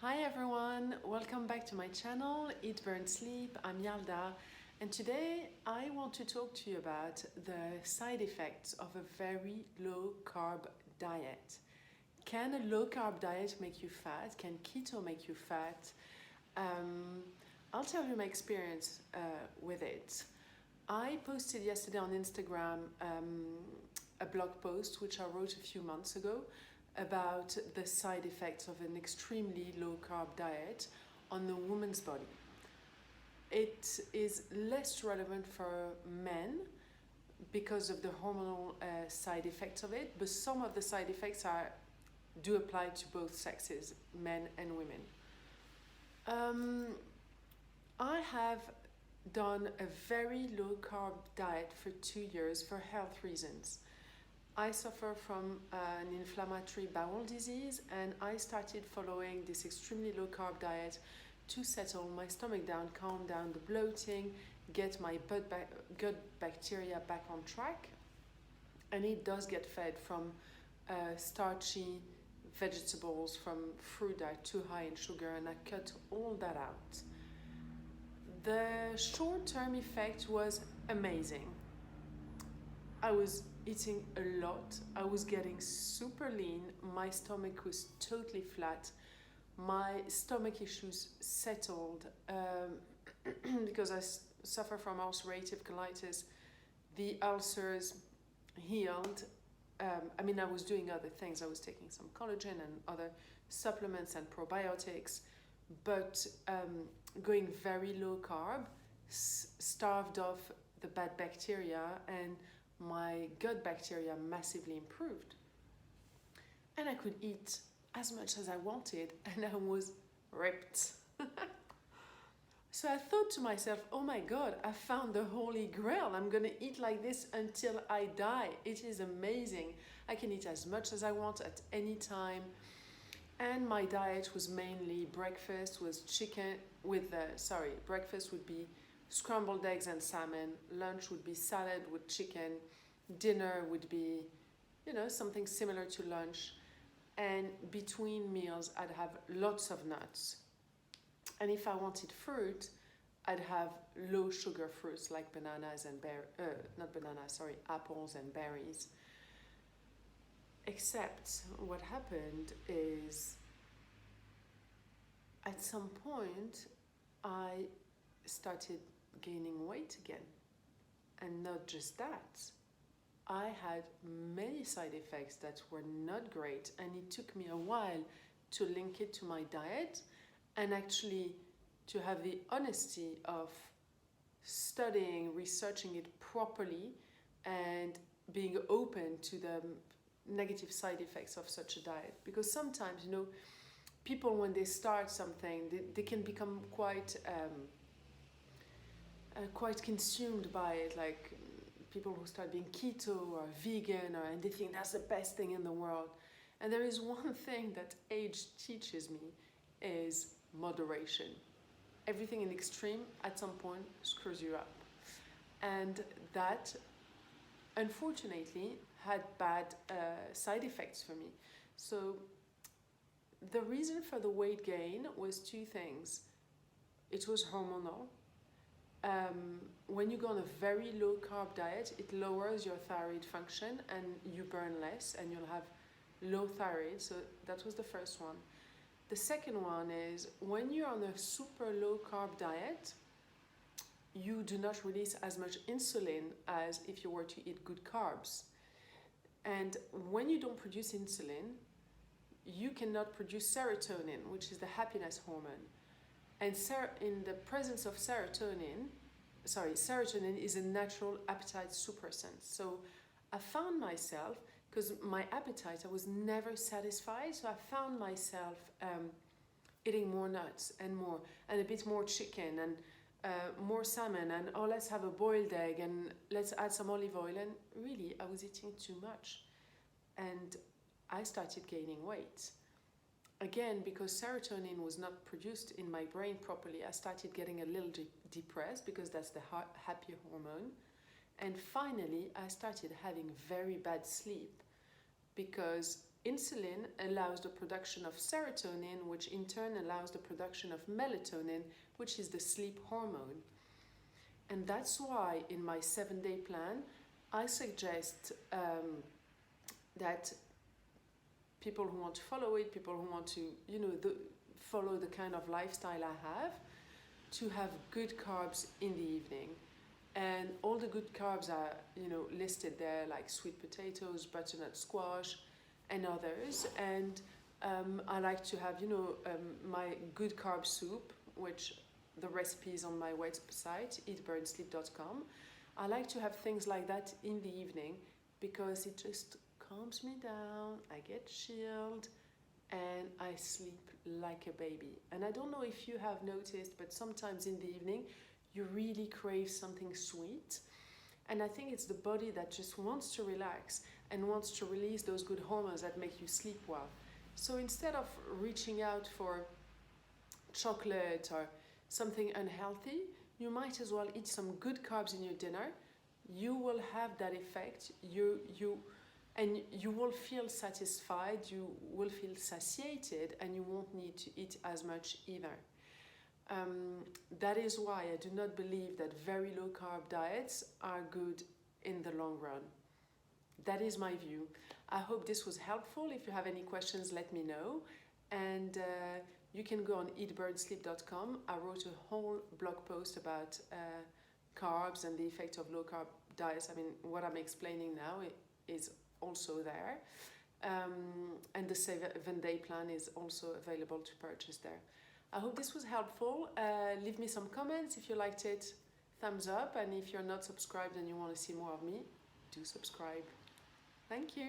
Hi everyone, welcome back to my channel, Eat, Burn, Sleep. I'm Yalda, and today I want to talk to you about the side effects of a very low carb diet. Can a low carb diet make you fat? Can keto make you fat? Um, I'll tell you my experience with it. I posted yesterday on Instagram a blog post which I wrote a few months ago about the side effects of an extremely low carb diet on the woman's body. It is less relevant for men because of the hormonal side effects of it, but some of the side effects do apply to both sexes, men and women. I have done a very low carb diet for 2 years for health reasons. I suffer from an inflammatory bowel disease, and I started following this extremely low carb diet to settle my stomach down, calm down the bloating, get my gut bacteria back on track. And it does get fed from starchy vegetables, from fruit that are too high in sugar, and I cut all that out. The short-term effect was amazing. I was eating a lot. I was getting super lean. My stomach was totally flat. My stomach issues settled because I suffer from ulcerative colitis. The ulcers healed. I was doing other things. I was taking some collagen and other supplements and probiotics, but going very low carb starved off the bad bacteria, and my gut bacteria massively improved. And I could eat as much as I wanted, and I was ripped. So I thought to myself, oh my God, I found the holy grail. I'm gonna eat like this until I die. It is amazing. I can eat as much as I want at any time. And my diet was mainly breakfast was chicken breakfast would be scrambled eggs and salmon. Lunch would be salad with chicken. Dinner would be, something similar to lunch. And between meals, I'd have lots of nuts. And if I wanted fruit, I'd have low sugar fruits like bananas and apples and berries. Except what happened is, at some point, I started gaining weight again. And not just that, I had many side effects that were not great, and it took me a while to link it to my diet and actually to have the honesty of studying, researching it properly, and being open to the negative side effects of such a diet. Because sometimes, people, when they start something, they can become quite consumed by it, like people who start being keto or vegan, and they think that's the best thing in the world. And there is one thing that age teaches me is moderation. Everything in extreme at some point screws you up. And that, unfortunately, had bad side effects for me. So the reason for the weight gain was two things. It was hormonal. When you go on a very low carb diet, it lowers your thyroid function and you burn less and you'll have low thyroid. So that was the first one. The second one is, when you're on a super low carb diet, you do not release as much insulin as if you were to eat good carbs. And when you don't produce insulin, you cannot produce serotonin, which is the happiness hormone. And in the presence of serotonin is a natural appetite suppressant. So I found myself, because my appetite, I was never satisfied, so I found myself eating more nuts and a bit more chicken, and more salmon, and let's have a boiled egg, and let's add some olive oil. And really, I was eating too much. And I started gaining weight. Again, because serotonin was not produced in my brain properly, I started getting a little depressed, because that's the happy hormone. And finally, I started having very bad sleep, because insulin allows the production of serotonin, which in turn allows the production of melatonin, which is the sleep hormone. And that's why in my 7-day plan, I suggest that people who want to follow it, people who want to, follow the kind of lifestyle I have, to have good carbs in the evening. And all the good carbs are, listed there, like sweet potatoes, butternut squash, and others. And I like to have, my good carb soup, which the recipe is on my website, eatburnsleep.com. I like to have things like that in the evening because it just calms me down, I get chilled, and I sleep like a baby. And I don't know if you have noticed, but sometimes in the evening, you really crave something sweet. And I think it's the body that just wants to relax and wants to release those good hormones that make you sleep well. So instead of reaching out for chocolate or something unhealthy, you might as well eat some good carbs in your dinner. You will have that effect. And you will feel satisfied, you will feel satiated, and you won't need to eat as much either. That is why I do not believe that very low carb diets are good in the long run. That is my view. I hope this was helpful. If you have any questions, let me know. And you can go on eatburnsleep.com. I wrote a whole blog post about carbs and the effect of low carb diets. I mean, what I'm explaining now is also there. And the 7-day plan is also available to purchase there. I hope this was helpful. Leave me some comments if you liked it, thumbs up, and if you're not subscribed and you want to see more of me, do subscribe. Thank you.